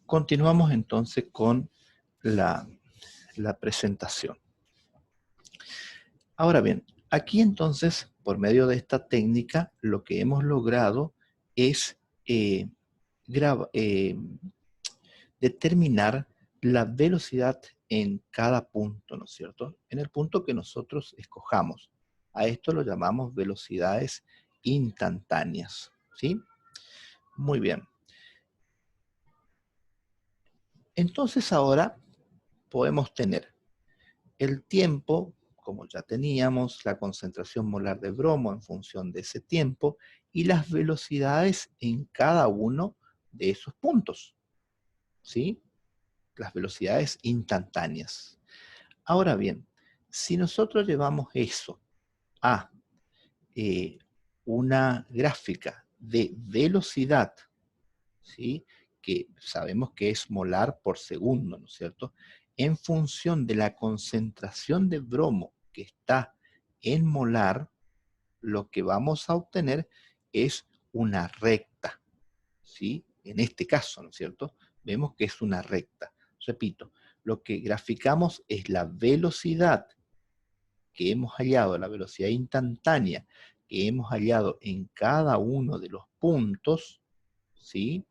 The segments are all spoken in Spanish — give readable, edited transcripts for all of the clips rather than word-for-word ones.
Continuamos entonces con la presentación. Ahora bien, aquí entonces, por medio de esta técnica, lo que hemos logrado es determinar la velocidad en cada punto, ¿no es cierto? En el punto que nosotros escojamos. A esto lo llamamos velocidades instantáneas, ¿sí? Muy bien. Entonces ahora podemos tener el tiempo, como ya teníamos, la concentración molar de bromo en función de ese tiempo y las velocidades en cada uno de esos puntos, ¿sí? Las velocidades instantáneas. Ahora bien, si nosotros llevamos eso a una gráfica de velocidad, ¿sí? Que sabemos que es molar por segundo, ¿no es cierto? En función de la concentración de bromo que está en molar, lo que vamos a obtener es una recta, ¿sí? En este caso, ¿no es cierto? Vemos que es una recta. Repito, lo que graficamos es la velocidad que hemos hallado, la velocidad instantánea que hemos hallado en cada uno de los puntos, ¿sí?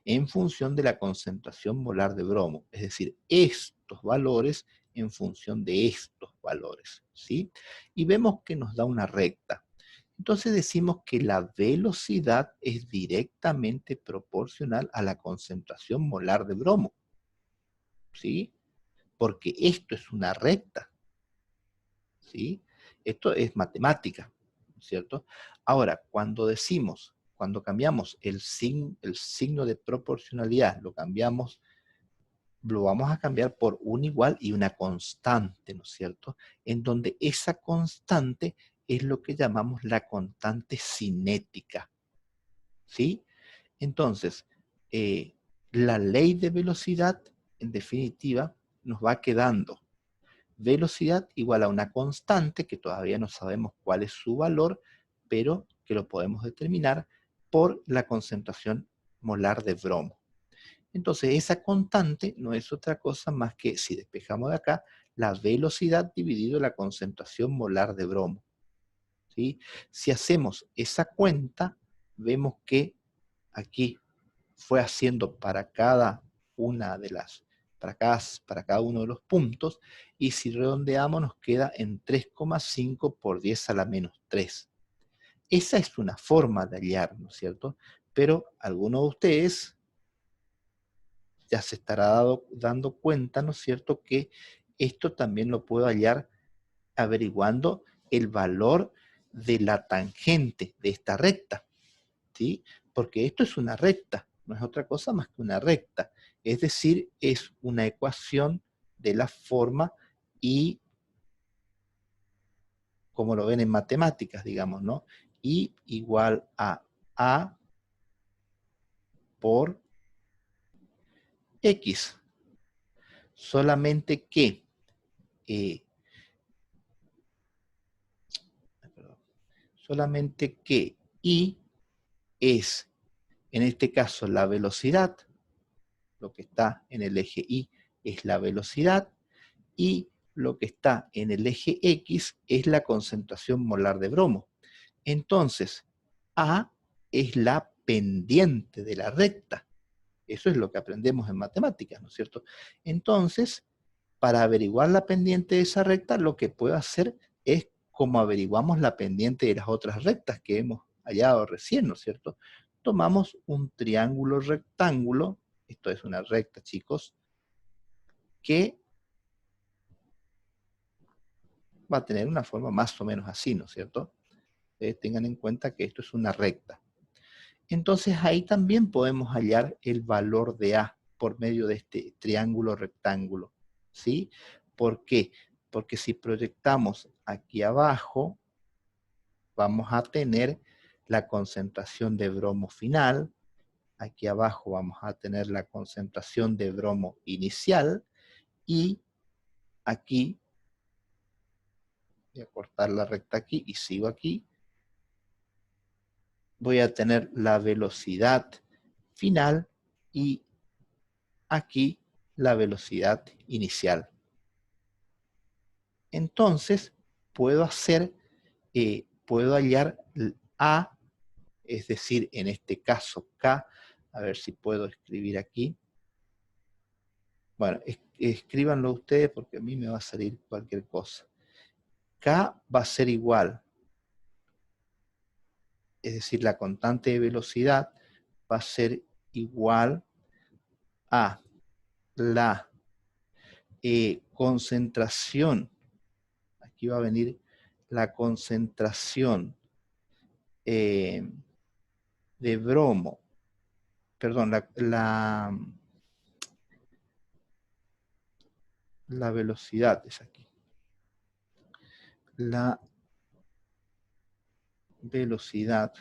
En función de la concentración molar de bromo, es decir, estos valores en función de estos valores, ¿sí? Y vemos que nos da una recta. Entonces decimos que la velocidad es directamente proporcional a la concentración molar de bromo, ¿sí? Porque esto es una recta, ¿sí? Esto es matemática, ¿cierto? Ahora, cuando cambiamos el signo de proporcionalidad, lo vamos a cambiar por un igual y una constante, ¿no es cierto? En donde esa constante es lo que llamamos la constante cinética, ¿sí? Entonces, la ley de velocidad, en definitiva, nos va quedando velocidad igual a una constante, que todavía no sabemos cuál es su valor, pero que lo podemos determinar por la concentración molar de bromo. Entonces, esa constante no es otra cosa más que, si despejamos de acá, la velocidad dividido la concentración molar de bromo, ¿sí? Si hacemos esa cuenta, vemos que aquí fue haciendo para cada una de las, para cada uno de los puntos, y si redondeamos nos queda en 3,5 por 10 a la menos 3. Esa es una forma de hallar, ¿no es cierto? Pero alguno de ustedes ya se estará dando cuenta, ¿no es cierto?, que esto también lo puedo hallar averiguando el valor de la tangente de esta recta, ¿sí? Porque esto es una recta, no es otra cosa más que una recta. Es decir, es una ecuación de la forma y, como lo ven en matemáticas, digamos, ¿no? Y igual a por X. Solamente que I es, en este caso, la velocidad. Lo que está en el eje Y es la velocidad, y lo que está en el eje X es la concentración molar de bromo. Entonces, A es la pendiente de la recta. Eso es lo que aprendemos en matemáticas, ¿no es cierto? Entonces, para averiguar la pendiente de esa recta, lo que puedo hacer es como averiguamos la pendiente de las otras rectas que hemos hallado recién, ¿no es cierto? Tomamos un triángulo rectángulo, esto es una recta, chicos, que va a tener una forma más o menos así, ¿no es cierto? Tengan en cuenta que esto es una recta. Entonces ahí también podemos hallar el valor de A por medio de este triángulo rectángulo, ¿sí? ¿Por qué? Porque si proyectamos aquí abajo, vamos a tener la concentración de bromo final, aquí abajo vamos a tener la concentración de bromo inicial, y aquí, voy a cortar la recta aquí y sigo aquí, voy a tener la velocidad final y aquí la velocidad inicial. Entonces, puedo hallar A, es decir, en este caso K, a ver si puedo escribir aquí. Bueno, escríbanlo ustedes porque a mí me va a salir cualquier cosa. K va a ser igual, es decir, la constante de velocidad va a ser igual a la concentración. Aquí va a venir la concentración de bromo, perdón, la velocidad es aquí. La velocidad,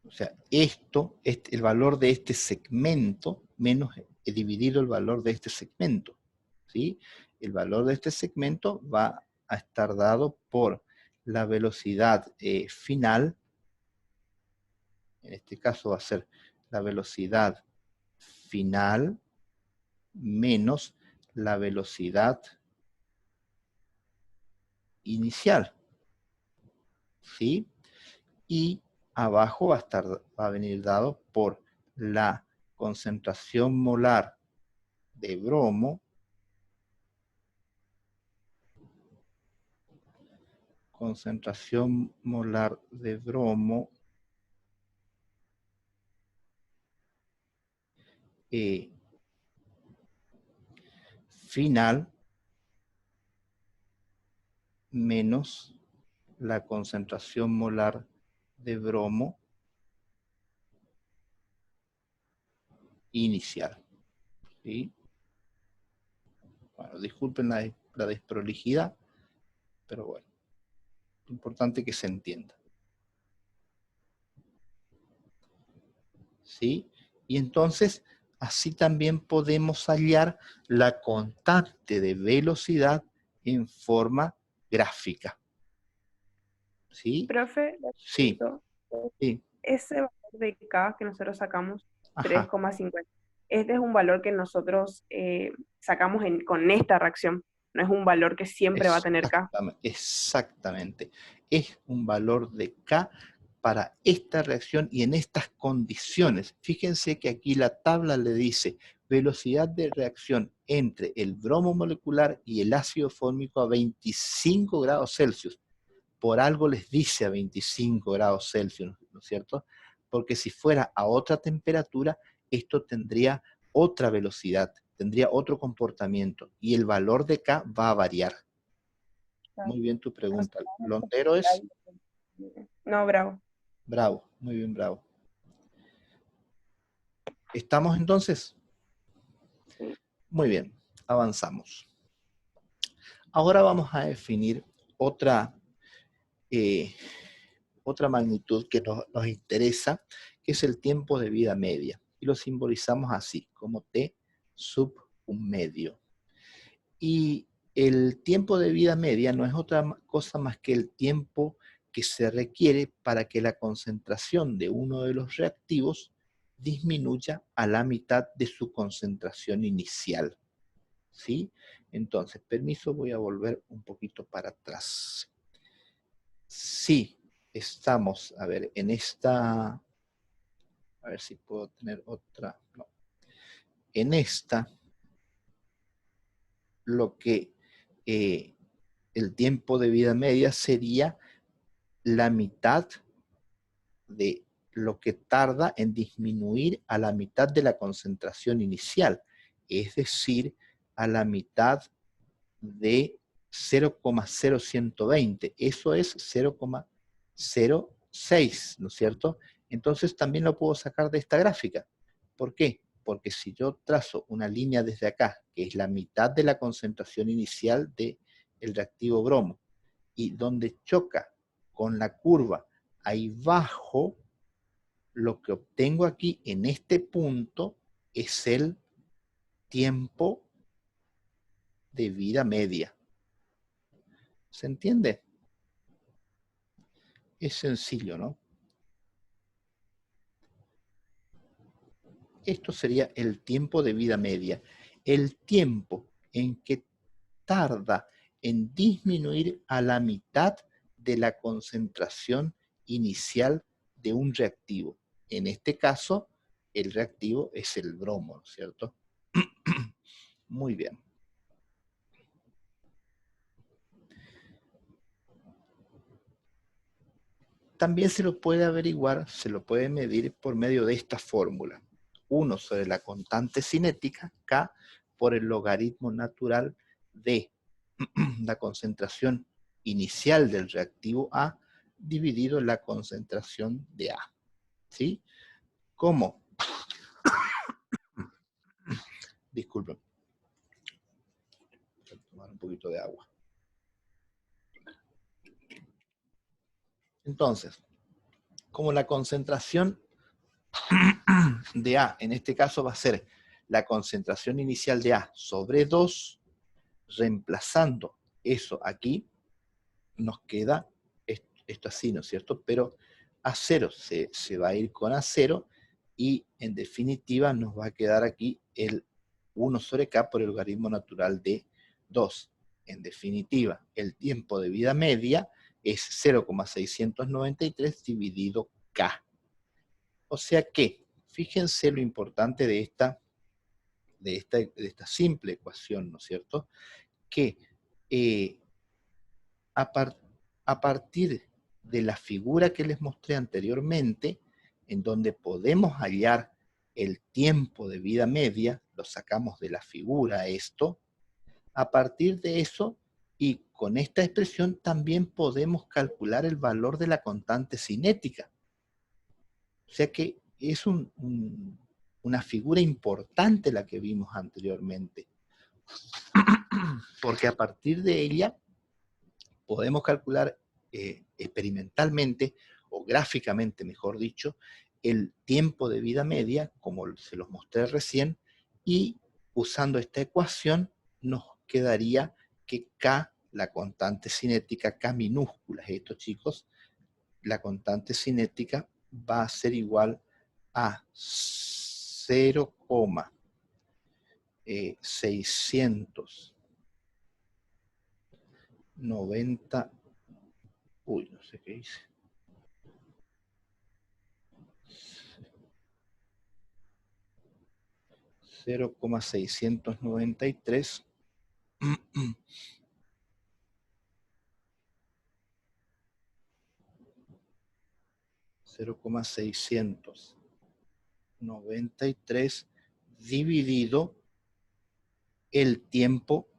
o sea, el valor de este segmento menos dividido el valor de este segmento, ¿sí? El valor de este segmento va a estar dado por la velocidad final, en este caso va a ser la velocidad final menos la velocidad inicial, ¿sí? Y abajo va a venir dado por la concentración molar de bromo final menos la concentración molar de bromo inicial, ¿sí? Bueno, disculpen la desprolijidad, pero bueno, importante que se entienda, ¿sí? Y entonces, así también podemos hallar la constante de velocidad en forma gráfica, ¿sí? Profe, le Sí, pregunto, sí, ese valor de K que nosotros sacamos, ajá, 3,50, este es un valor que nosotros sacamos con esta reacción, no es un valor que siempre va a tener K. exactamente. Es un valor de K para esta reacción y en estas condiciones. Fíjense que aquí la tabla le dice velocidad de reacción entre el bromo molecular y el ácido fórmico a 25 grados Celsius. Por algo les dice a 25 grados Celsius, ¿no es cierto? Porque si fuera a otra temperatura, esto tendría otra velocidad, tendría otro comportamiento y el valor de K va a variar. Muy bien tu pregunta. ¿Londero es? No, bravo. Bravo, muy bien, bravo. ¿Estamos entonces? Sí. Muy bien, avanzamos. Ahora vamos a definir otra, eh, otra magnitud que nos interesa, que es el tiempo de vida media. Y lo simbolizamos así, como T sub un medio. Y el tiempo de vida media no es otra cosa más que el tiempo que se requiere para que la concentración de uno de los reactivos disminuya a la mitad de su concentración inicial. ¿Sí? Entonces, permiso, voy a volver un poquito para atrás. Sí, estamos, a ver, en esta, a ver si puedo tener otra, no. En esta, lo que el tiempo de vida media sería la mitad de lo que tarda en disminuir a la mitad de la concentración inicial, es decir, a la mitad de 0,0120. Eso es 0,06, ¿no es cierto? Entonces también lo puedo sacar de esta gráfica. ¿Por qué? Porque si yo trazo una línea desde acá, que es la mitad de la concentración inicial del reactivo bromo, y donde choca con la curva ahí bajo, lo que obtengo aquí en este punto es el tiempo de vida media. ¿Se entiende? Es sencillo, ¿no? Esto sería el tiempo de vida media. El tiempo en que tarda en disminuir a la mitad de la concentración inicial de un reactivo. En este caso, el reactivo es el bromo, ¿no es cierto? Muy bien. También se lo puede averiguar, se lo puede medir por medio de esta fórmula. 1 sobre la constante cinética, K, por el logaritmo natural de la concentración inicial del reactivo A dividido la concentración de A. ¿Sí? ¿Cómo? Disculpen. Voy a tomar un poquito de agua. Entonces, como la concentración de A, en este caso va a ser la concentración inicial de A sobre 2, reemplazando eso aquí, nos queda esto así, ¿no es cierto? Pero A0 se va a ir con A0 y en definitiva nos va a quedar aquí el 1 sobre K por el logaritmo natural de 2. En definitiva, el tiempo de vida media es 0,693 dividido K. O sea que, fíjense lo importante de esta simple ecuación, ¿no es cierto? Que a, a partir de la figura que les mostré anteriormente, en donde podemos hallar el tiempo de vida media, lo sacamos de la figura esto, a partir de eso y con esta expresión también podemos calcular el valor de la constante cinética. O sea que es una figura importante la que vimos anteriormente, porque a partir de ella podemos calcular experimentalmente o gráficamente, mejor dicho, el tiempo de vida media, como se los mostré recién, y usando esta ecuación nos quedaría que K, la constante cinética, K minúscula, esto chicos, la constante cinética va a ser igual a 0,690, uy, no sé qué hice, 0,693 0,693 dividido el tiempo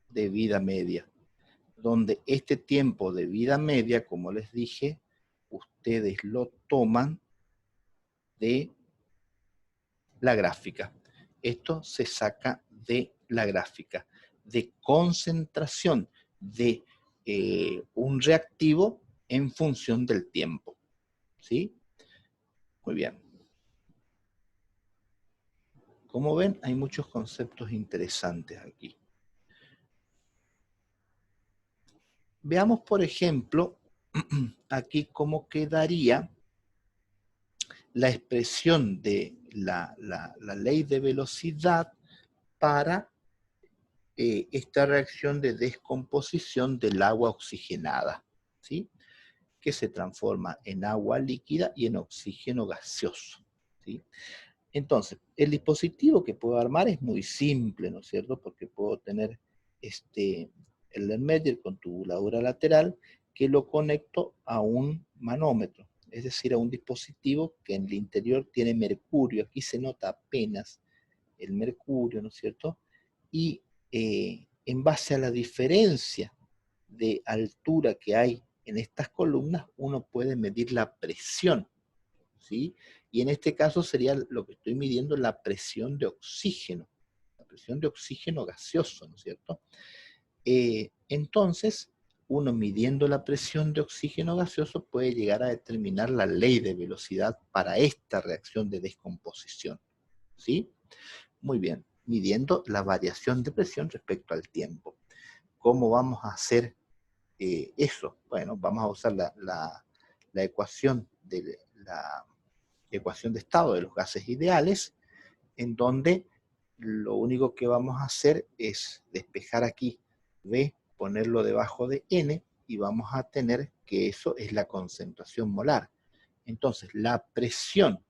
de vida media, donde este tiempo de vida media, como les dije, ustedes lo toman de la gráfica. Esto se saca de la gráfica de concentración de un reactivo en función del tiempo. ¿Sí? Muy bien. Como ven, hay muchos conceptos interesantes aquí. Veamos, por ejemplo, aquí cómo quedaría la expresión de la ley de velocidad para esta reacción de descomposición del agua oxigenada, ¿sí? Que se transforma en agua líquida y en oxígeno gaseoso, ¿sí? Entonces, el dispositivo que puedo armar es muy simple, ¿no es cierto? Porque puedo tener el Lermeyer con tubuladura lateral que lo conecto a un manómetro, es decir, a un dispositivo que en el interior tiene mercurio. Aquí se nota apenas el mercurio, ¿no es cierto? Y en base a la diferencia de altura que hay en estas columnas, uno puede medir la presión, ¿sí? Y en este caso sería lo que estoy midiendo, la presión de oxígeno gaseoso, ¿no es cierto? Entonces, uno midiendo la presión de oxígeno gaseoso puede llegar a determinar la ley de velocidad para esta reacción de descomposición, ¿sí? Muy bien, midiendo la variación de presión respecto al tiempo. ¿Cómo vamos a hacer eso? Bueno, vamos a usar la ecuación de ecuación de estado de los gases ideales, en donde lo único que vamos a hacer es despejar aquí V, ponerlo debajo de N, y vamos a tener que eso es la concentración molar. Entonces, la presión,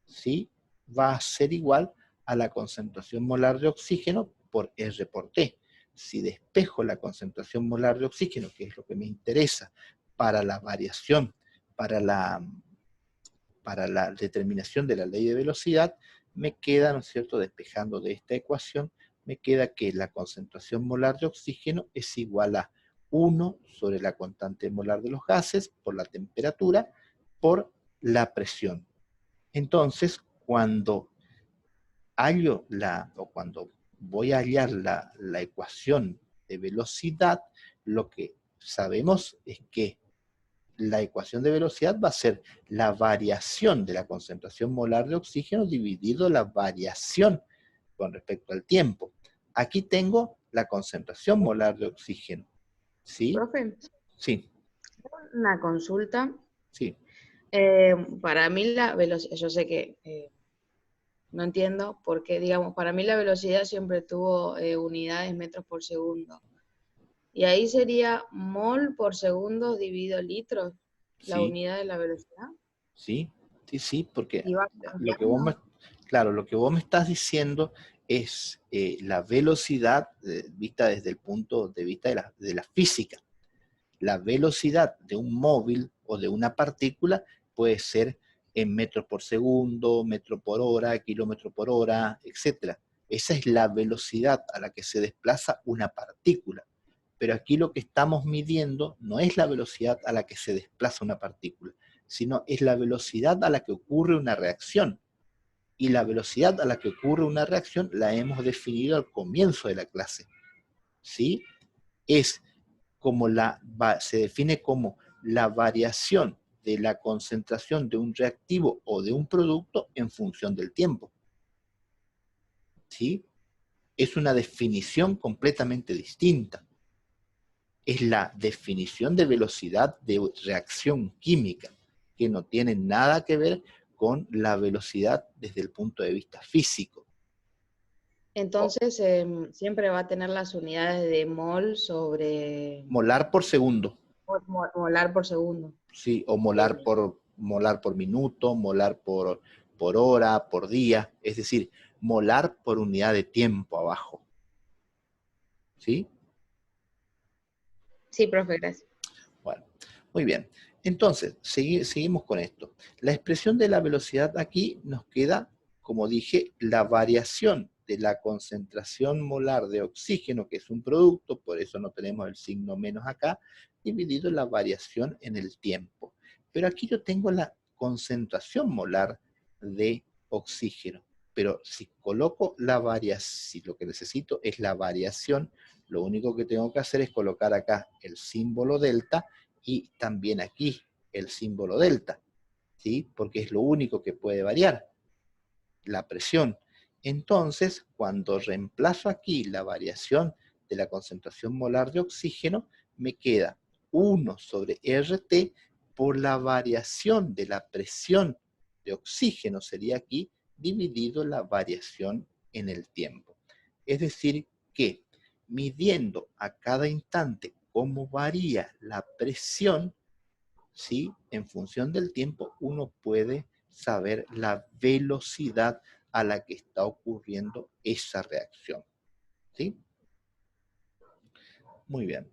¿sí?, va a ser igual a la concentración molar de oxígeno por R por T. Si despejo la concentración molar de oxígeno, que es lo que me interesa para la variación, para la determinación de la ley de velocidad, me queda, ¿no es cierto?, despejando de esta ecuación, me queda que la concentración molar de oxígeno es igual a 1 sobre la constante molar de los gases por la temperatura por la presión. Entonces, cuando cuando voy a hallar la ecuación de velocidad, lo que sabemos es que la ecuación de velocidad va a ser la variación de la concentración molar de oxígeno dividido la variación con respecto al tiempo. Aquí tengo la concentración molar de oxígeno. ¿Sí? Profe, Sí, una consulta. sí, Para mí la velocidad, yo sé que no entiendo, porque digamos, para mí la velocidad siempre tuvo unidades metros por segundo. Y ahí sería mol por segundo dividido litros, la sí, unidad de la velocidad. sí, sí, porque Y va lo que vos me, cambiando. claro, lo que vos me estás diciendo es la velocidad vista desde el punto de vista de la física. La velocidad de un móvil o de una partícula puede ser en metros por segundo, metro por hora, kilómetro por hora, etc. Esa es la velocidad a la que se desplaza una partícula. Pero aquí lo que estamos midiendo no es la velocidad a la que se desplaza una partícula, sino es la velocidad a la que ocurre una reacción. Y la velocidad a la que ocurre una reacción la hemos definido al comienzo de la clase. ¿Sí? Es como se define como la variación de la concentración de un reactivo o de un producto en función del tiempo. ¿Sí? Es una definición completamente distinta. Es la definición de velocidad de reacción química, que no tiene nada que ver con la velocidad desde el punto de vista físico. Entonces, siempre va a tener las unidades de mol sobre Molar por segundo. molar por segundo. Sí, o molar por minuto, molar por hora, por día, es decir, molar por unidad de tiempo abajo. ¿Sí? Sí, profe, gracias. Bueno, muy bien. Entonces, seguimos con esto. La expresión de la velocidad aquí nos queda, como dije, la variación de la concentración molar de oxígeno, que es un producto, por eso no tenemos el signo menos acá, dividido la variación en el tiempo. Pero aquí yo tengo la concentración molar de oxígeno. Pero si coloco la variación, si lo que necesito es la variación, lo único que tengo que hacer es colocar acá el símbolo delta y también aquí el símbolo delta, ¿sí? Porque es lo único que puede variar, la presión. Entonces, cuando reemplazo aquí la variación de la concentración molar de oxígeno, me queda 1 sobre RT por la variación de la presión de oxígeno, sería aquí, dividido la variación en el tiempo. Es decir, que midiendo a cada instante cómo varía la presión, ¿sí?, en función del tiempo, uno puede saber la velocidad a la que está ocurriendo esa reacción. ¿Sí? Muy bien.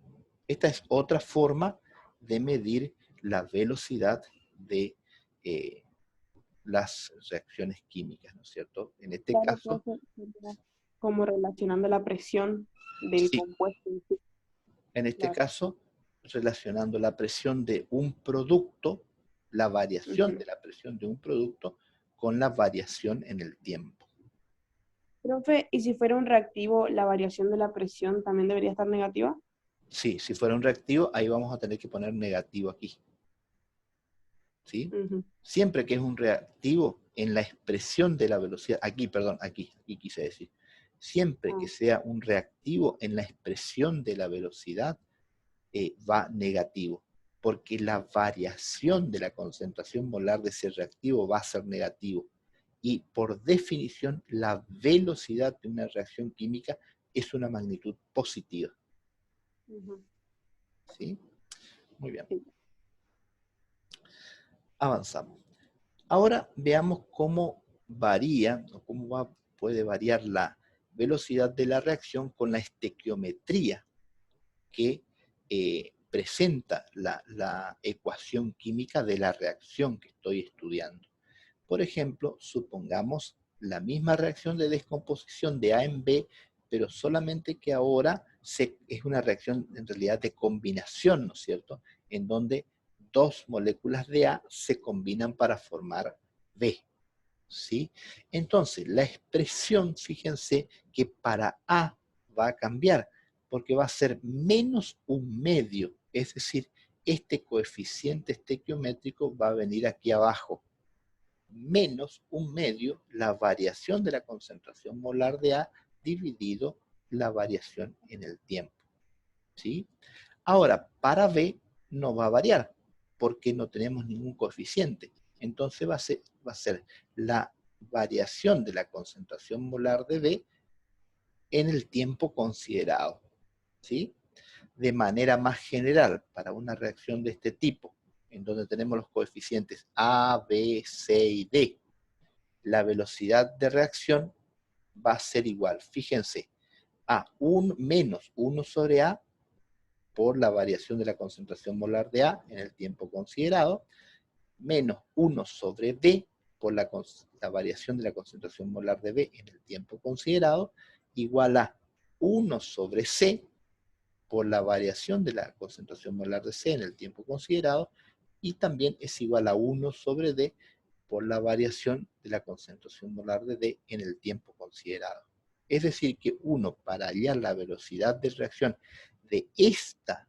Esta es otra forma de medir la velocidad de las reacciones químicas, ¿no es cierto? En este Claro, caso, profe, sería como relacionando la presión del sí, compuesto en sí. en este Claro. caso, relacionando la presión de un producto, la variación Ujú. de la presión de un producto con la variación en el tiempo. Profe, ¿y si fuera un reactivo, la variación de la presión también debería estar negativa? Sí, si fuera un reactivo, ahí vamos a tener que poner negativo aquí. ¿Sí? Ujú. Siempre que es un reactivo, en la expresión de la velocidad, aquí quise decir, siempre que Ah, sea un reactivo en la expresión de la velocidad, va negativo. porque la variación de la concentración molar de ese reactivo va a ser negativo. Y por definición, la velocidad de una reacción química es una magnitud positiva. ¿Sí? Muy bien. Avanzamos. Ahora veamos cómo varía, o cómo puede variar la velocidad de la reacción con la estequiometría que presenta la ecuación química de la reacción que estoy estudiando. Por ejemplo, supongamos la misma reacción de descomposición de A en B, pero solamente que ahora es una reacción en realidad de combinación, ¿no es cierto? En donde dos moléculas de A se combinan para formar B, ¿sí? Entonces, la expresión, fíjense que para A va a cambiar, porque va a ser menos un medio, es decir, este coeficiente estequiométrico va a venir aquí abajo, menos un medio la variación de la concentración molar de A dividido la variación en el tiempo, ¿sí? Ahora, para B no va a variar, porque no tenemos ningún coeficiente. Entonces va a ser la variación de la concentración molar de B en el tiempo considerado, ¿sí? De manera más general, para una reacción de este tipo, en donde tenemos los coeficientes A, B, C y D, la velocidad de reacción va a ser igual, fíjense, a menos 1 sobre A por la variación de la concentración molar de A en el tiempo considerado, menos 1 sobre B por la variación de la concentración molar de B en el tiempo considerado, igual a 1 sobre C por la variación de la concentración molar de C en el tiempo considerado, y también es igual a 1 sobre D por la variación de la concentración molar de D en el tiempo considerado. Es decir, que uno, para hallar la velocidad de reacción de esta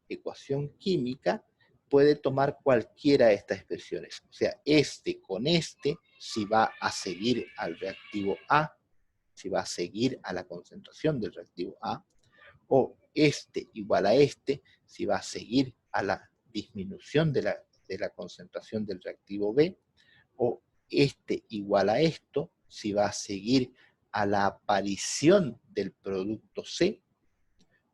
ecuación química, puede tomar cualquiera de estas expresiones. O sea, este con este, si va a seguir al reactivo A, si va a seguir a la concentración del reactivo A, o este igual a este, si va a seguir a la disminución de la concentración del reactivo B, o este igual a esto, si va a seguir a la aparición del producto C,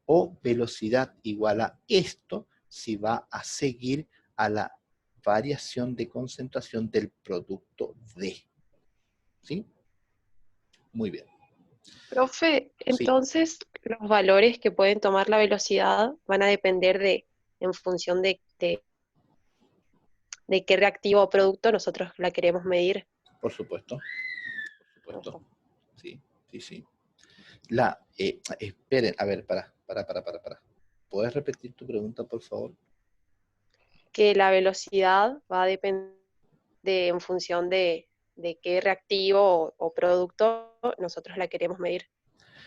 o velocidad igual a esto, si va a seguir a la variación de concentración del producto D. ¿Sí? Muy bien. Profe, Sí, entonces los valores que pueden tomar la velocidad van a depender en función de qué reactivo o producto nosotros la queremos medir. por supuesto. Por supuesto. Ojo. Sí, sí, sí. Esperen, a ver, para. ¿Puedes repetir tu pregunta, por favor? Que la velocidad va a depender en función de qué reactivo o producto nosotros la queremos medir.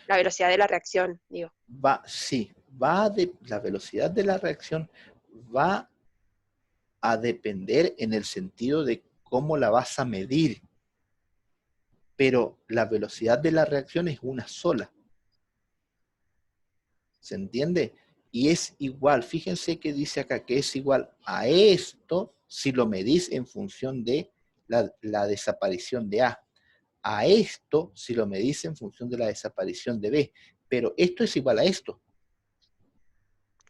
La velocidad de la reacción, digo. Sí, la velocidad de la reacción va a depender en el sentido de cómo la vas a medir, pero la velocidad de la reacción es una sola. ¿Se entiende? Y es igual, fíjense que dice acá que es igual a esto si lo medís en función de la desaparición de A. A esto si lo medís en función de la desaparición de B. Pero esto es igual a esto.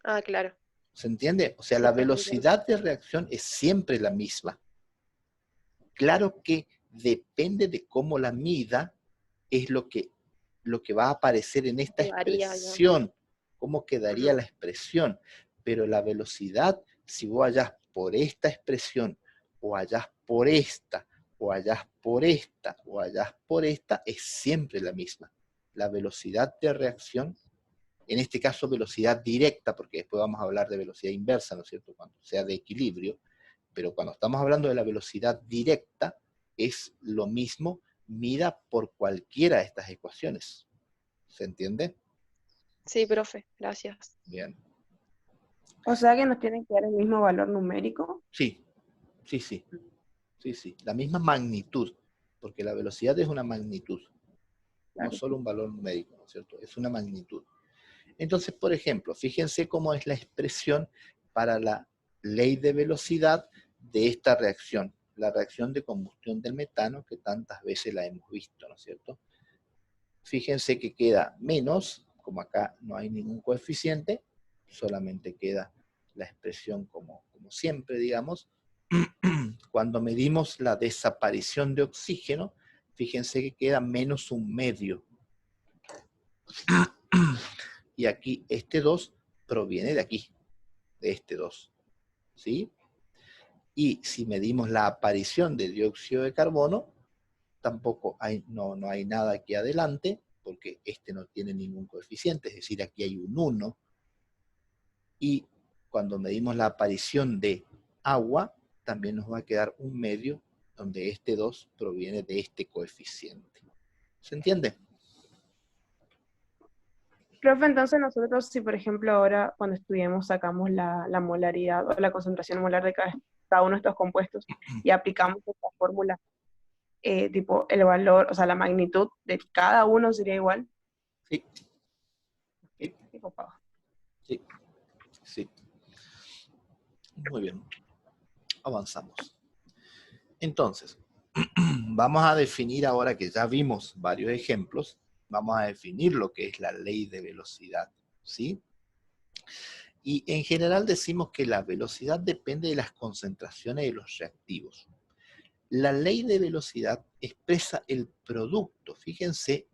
Ah, claro. ¿Se entiende? O sea, Sí, la entiendo. velocidad de reacción es siempre la misma. Claro que depende de cómo la mida, es lo que va a aparecer en esta Varía ya. expresión, cómo quedaría la expresión. Pero la velocidad, si vos hallás por esta expresión, o hallás por esta, o hallás por esta, o hallás por esta, es siempre la misma. La velocidad de reacción, en este caso velocidad directa, porque después vamos a hablar de velocidad inversa, ¿no es cierto?, cuando sea de equilibrio, pero cuando estamos hablando de la velocidad directa, es lo mismo mida por cualquiera de estas ecuaciones. ¿Se entiende? Sí, profe, gracias. Bien. O sea que nos tienen que dar el mismo valor numérico. Sí, sí, sí. Sí, sí. La misma magnitud, porque la velocidad es una magnitud, no Claro. solo un valor numérico, ¿no es cierto? Es una magnitud. Entonces, por ejemplo, fíjense cómo es la expresión para ley de velocidad de esta reacción, la reacción de combustión del metano que tantas veces la hemos visto, ¿no es cierto? Fíjense que queda menos, como acá no hay ningún coeficiente, solamente queda la expresión como siempre, digamos. Cuando medimos la desaparición de oxígeno, fíjense que queda menos un medio. Y aquí este 2 proviene de aquí, de este 2. ¿Sí? Y si medimos la aparición de dióxido de carbono, tampoco hay, no hay nada aquí adelante, porque este no tiene ningún coeficiente, es decir, aquí hay un 1. Y cuando medimos la aparición de agua, también nos va a quedar un medio, donde este 2 proviene de este coeficiente. ¿Se entiende? Profe, entonces nosotros, si por ejemplo ahora cuando estudiemos sacamos la molaridad o la concentración molar de cada uno de estos compuestos y aplicamos esta fórmula, tipo el valor, o sea, la magnitud de cada uno sería igual. Sí. Qué copado. Sí. Sí. Muy bien. Avanzamos. Entonces, vamos a definir ahora que ya vimos varios ejemplos, vamos a definir lo que es la ley de velocidad, ¿sí? Y en general decimos que la velocidad depende de las concentraciones de los reactivos. La ley de velocidad expresa el producto, fíjense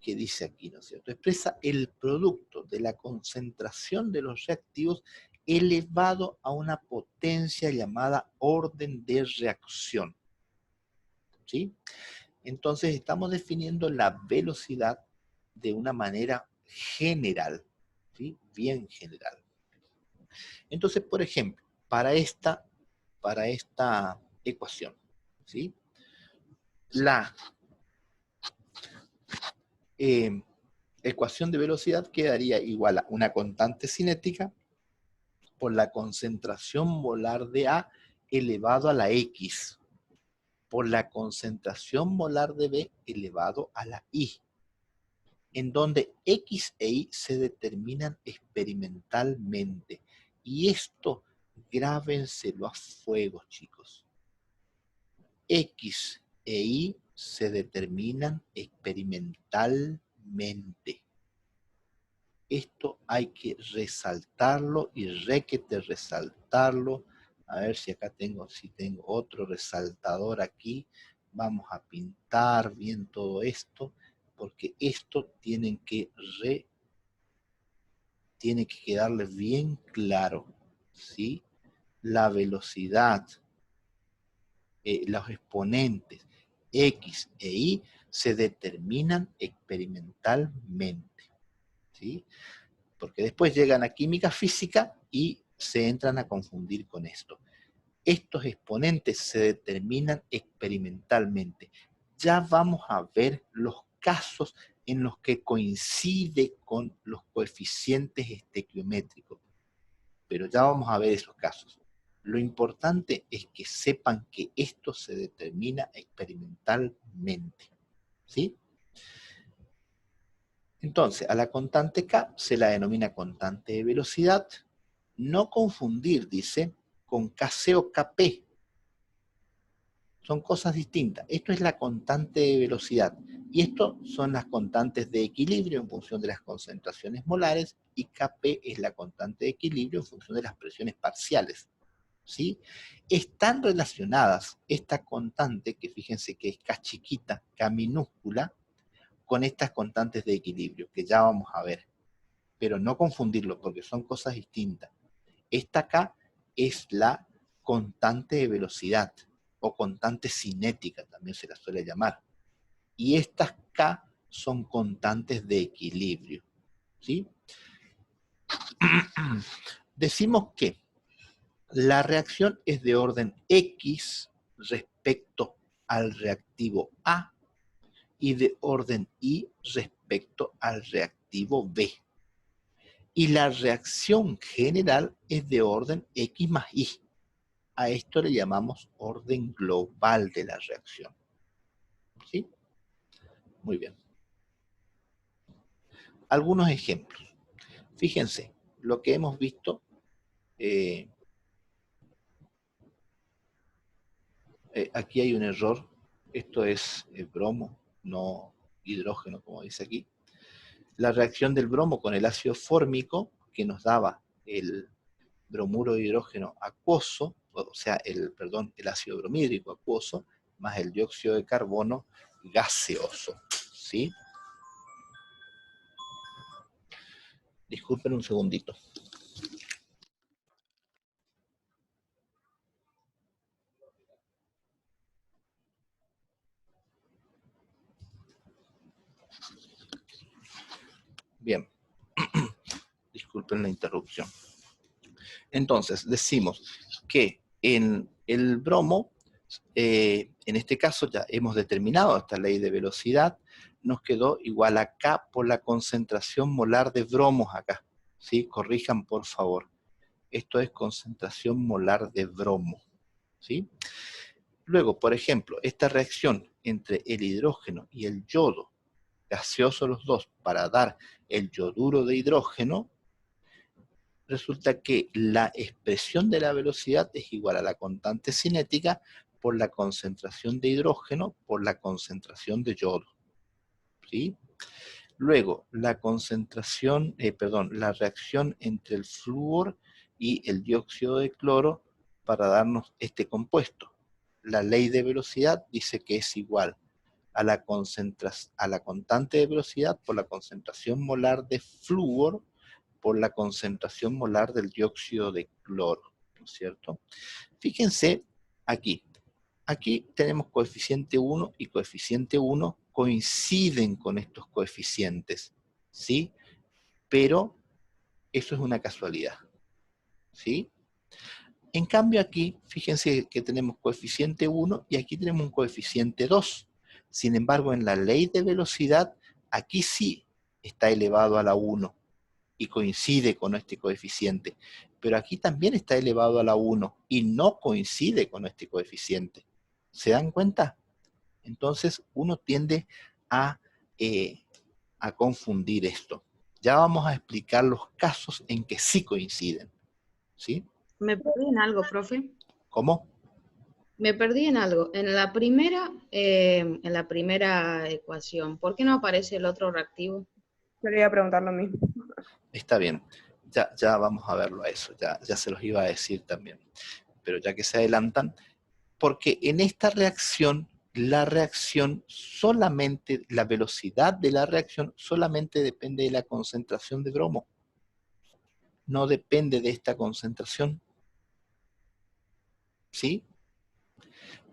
que dice aquí, ¿no es cierto? Expresa el producto de la concentración de los reactivos elevado a una potencia llamada orden de reacción. ¿Sí? Entonces estamos definiendo la velocidad de una manera general, ¿sí? Bien general. Entonces, por ejemplo, para esta ecuación, ¿sí? La ecuación de velocidad quedaría igual a una constante cinética por la concentración molar de A elevado a la X, por la concentración molar de B elevado a la Y, en donde X e Y se determinan experimentalmente. Y esto grábenselo a fuego, chicos. X e Y se determinan experimentalmente. Esto hay que resaltarlo y requete resaltarlo. A ver si acá tengo otro resaltador aquí. Vamos a pintar bien todo esto, porque esto tiene que quedarles bien claro, ¿sí? La velocidad, los exponentes X e Y se determinan experimentalmente, ¿sí? Porque después llegan a química física y se entran a confundir con esto. Estos exponentes se determinan experimentalmente. Ya vamos a ver los casos en los que coincide con los coeficientes estequiométricos, pero ya vamos a ver esos casos. Lo importante es que sepan que esto se determina experimentalmente, ¿sí? Entonces, a la constante K se la denomina constante de velocidad. No confundir, dice, con Kc o Kp. Son cosas distintas. Esto es la constante de velocidad. Y esto son las constantes de equilibrio en función de las concentraciones molares. Y Kp es la constante de equilibrio en función de las presiones parciales, ¿sí? Están relacionadas esta constante, que fíjense que es K chiquita, K minúscula, con estas constantes de equilibrio, que ya vamos a ver. Pero no confundirlo, porque son cosas distintas. Esta acá es la constante de velocidad, o constante cinética, también se la suele llamar. Y estas K son constantes de equilibrio, ¿sí? Decimos que la reacción es de orden X respecto al reactivo A y de orden Y respecto al reactivo B. Y la reacción general es de orden X más Y. A esto le llamamos orden global de la reacción. ¿Sí? Muy bien. Algunos ejemplos. Fíjense, lo que hemos visto Aquí hay un error. Esto es bromo, no hidrógeno, como dice aquí. La reacción del bromo con el ácido fórmico, que nos daba el bromuro de hidrógeno acuoso, o sea, el ácido bromídrico acuoso, más el dióxido de carbono gaseoso, ¿sí? Disculpen un segundito. Bien, disculpen la interrupción. Entonces, decimos que en el bromo, en este caso ya hemos determinado esta ley de velocidad, nos quedó igual a K por la concentración molar de bromos acá. ¿Sí? Corrijan, por favor. Esto es concentración molar de bromo. ¿Sí? Luego, por ejemplo, esta reacción entre el hidrógeno y el yodo, gaseoso los dos, para dar el yoduro de hidrógeno, resulta que la expresión de la velocidad es igual a la constante cinética por la concentración de hidrógeno por la concentración de yodo. ¿Sí? Luego, la reacción entre el flúor y el dióxido de cloro para darnos este compuesto. La ley de velocidad dice que es igual a la constante de velocidad por la concentración molar de flúor por la concentración molar del dióxido de cloro, ¿no es cierto? Fíjense aquí. Aquí tenemos coeficiente 1 y coeficiente 1 coinciden con estos coeficientes, ¿sí? Pero eso es una casualidad, ¿sí? En cambio aquí, fíjense que tenemos coeficiente 1 y aquí tenemos un coeficiente 2. Sin embargo, en la ley de velocidad, aquí sí está elevado a la 1 y coincide con este coeficiente. Pero aquí también está elevado a la 1 y no coincide con este coeficiente. ¿Se dan cuenta? Entonces uno tiende a confundir esto. Ya vamos a explicar los casos en que sí coinciden. ¿Sí? Me perdí en algo, profe. ¿Cómo? Me perdí en algo. En la primera ecuación, ¿por qué no aparece el otro reactivo? Yo le iba a preguntar lo mismo. Está bien. Ya vamos a verlo a eso. Ya se los iba a decir también. Pero ya que se adelantan, porque en esta reacción, la velocidad de la reacción solamente depende de la concentración de bromo. No depende de esta concentración. ¿Sí?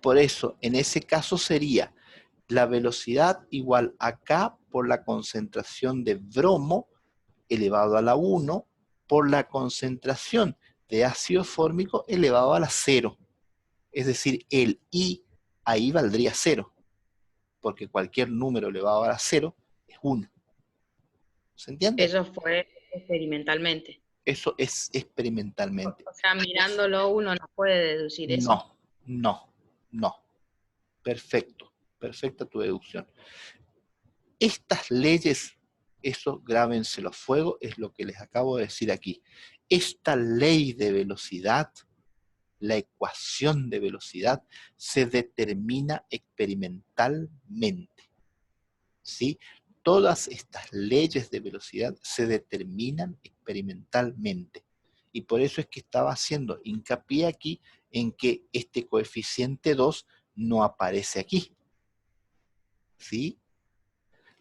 Por eso, en ese caso sería la velocidad igual a K por la concentración de bromo elevado a la 1 por la concentración de ácido fórmico elevado a la 0. Es decir, el I ahí valdría 0, porque cualquier número elevado a la 0 es 1. ¿Se entiende? Eso fue experimentalmente. Eso es experimentalmente. O sea, mirándolo uno no puede deducir eso. No. Perfecto. Perfecta tu deducción. Estas leyes, eso grábenselo a fuego, es lo que les acabo de decir aquí. Esta ley de velocidad, la ecuación de velocidad, se determina experimentalmente. ¿Sí? Todas estas leyes de velocidad se determinan experimentalmente. Y por eso es que estaba haciendo hincapié aquí en que este coeficiente 2 no aparece aquí. ¿Sí?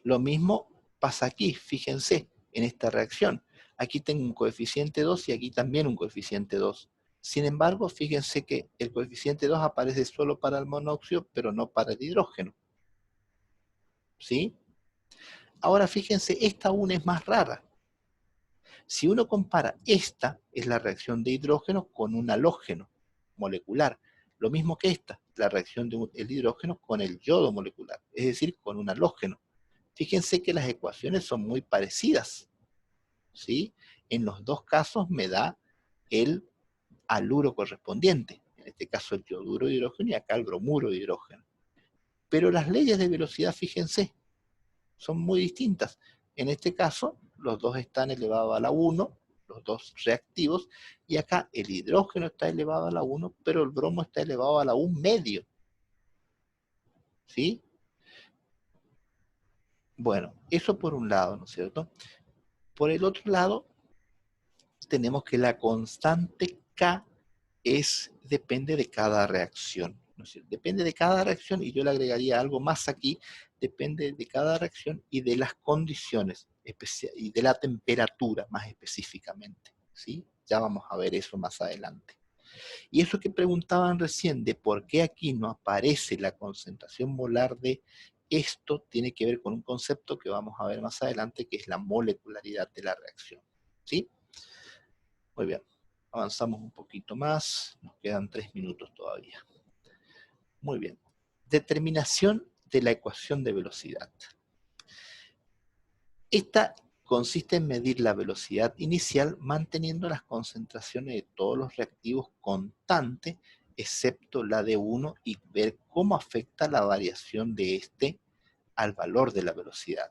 Lo mismo pasa aquí, fíjense, en esta reacción. Aquí tengo un coeficiente 2 y aquí también un coeficiente 2. Sin embargo, fíjense que el coeficiente 2 aparece solo para el monóxido, pero no para el hidrógeno. ¿Sí? Ahora fíjense, esta aún es más rara. Si uno compara, esta es la reacción de hidrógeno con un halógeno molecular. Lo mismo que esta, la reacción del hidrógeno con el yodo molecular, es decir, con un halógeno. Fíjense que las ecuaciones son muy parecidas, ¿sí? En los dos casos me da el haluro correspondiente, en este caso el yoduro de hidrógeno y acá el bromuro de hidrógeno. Pero las leyes de velocidad, fíjense, son muy distintas. En este caso, los dos están elevados a la 1, los dos reactivos, y acá el hidrógeno está elevado a la 1, pero el bromo está elevado a la 1 medio. ¿sí? Bueno, eso por un lado, ¿no es cierto? Por el otro lado, tenemos que la constante K depende de cada reacción, ¿no es cierto? Depende de cada reacción, y yo le agregaría algo más aquí, depende de cada reacción y de las condiciones, y de la temperatura más específicamente, ¿sí? Ya vamos a ver eso más adelante. Y eso que preguntaban recién, de por qué aquí no aparece la concentración molar de esto, tiene que ver con un concepto que vamos a ver más adelante, que es la molecularidad de la reacción, ¿sí? Muy bien, avanzamos un poquito más, nos quedan 3 minutos todavía. Muy bien, determinación de la ecuación de velocidad. Esta consiste en medir la velocidad inicial manteniendo las concentraciones de todos los reactivos constantes, excepto la de uno, y ver cómo afecta la variación de este al valor de la velocidad.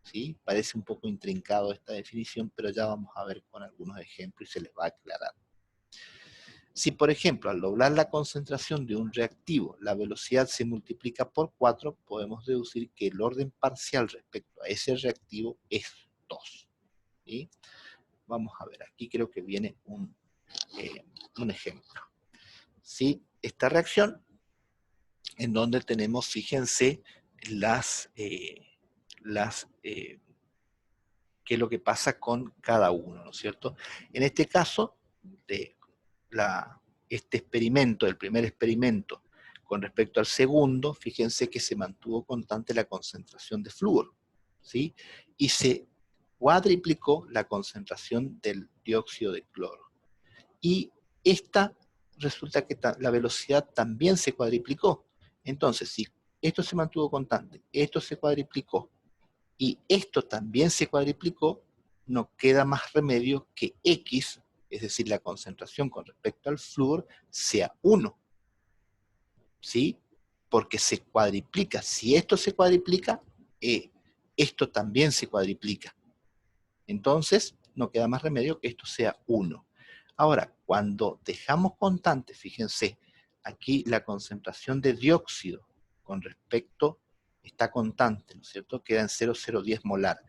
¿Sí? Parece un poco intrincado esta definición, pero ya vamos a ver con algunos ejemplos y se les va a aclarar. Si, por ejemplo, al doblar la concentración de un reactivo, la velocidad se multiplica por 4, podemos deducir que el orden parcial respecto a ese reactivo es 2. ¿Sí? Vamos a ver, aquí creo que viene un ejemplo. ¿Sí? Esta reacción, en donde tenemos, fíjense, qué es lo que pasa con cada uno, ¿no es cierto? En este caso, este experimento, el primer experimento, con respecto al segundo, fíjense que se mantuvo constante la concentración de flúor, ¿sí? Y se cuadriplicó la concentración del dióxido de cloro. Y esta resulta que la velocidad también se cuadriplicó. Entonces, si esto se mantuvo constante, esto se cuadriplicó, y esto también se cuadriplicó, no queda más remedio que X, es decir, la concentración con respecto al flúor, sea 1. ¿Sí? Porque se cuadriplica. Si esto se cuadriplica, esto también se cuadriplica. Entonces, no queda más remedio que esto sea 1. Ahora, cuando dejamos constante, fíjense, aquí la concentración de dióxido con respecto está constante, ¿no es cierto? Queda en 0,010 molar.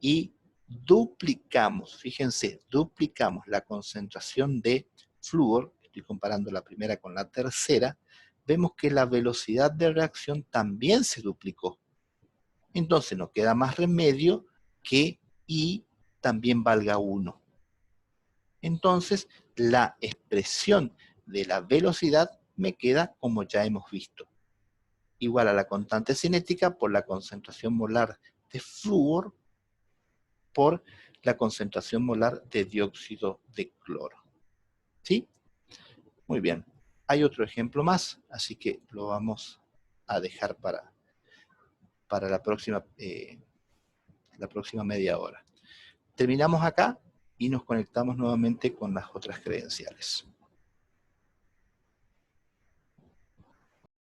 Y duplicamos, fíjense, duplicamos la concentración de flúor, estoy comparando la primera con la tercera, vemos que la velocidad de reacción también se duplicó. Entonces no queda más remedio que I también valga 1. Entonces la expresión de la velocidad me queda como ya hemos visto, igual a la constante cinética por la concentración molar de flúor por la concentración molar de dióxido de cloro. ¿Sí? Muy bien. Hay otro ejemplo más, así que lo vamos a dejar para la próxima media hora. Terminamos acá y nos conectamos nuevamente con las otras credenciales.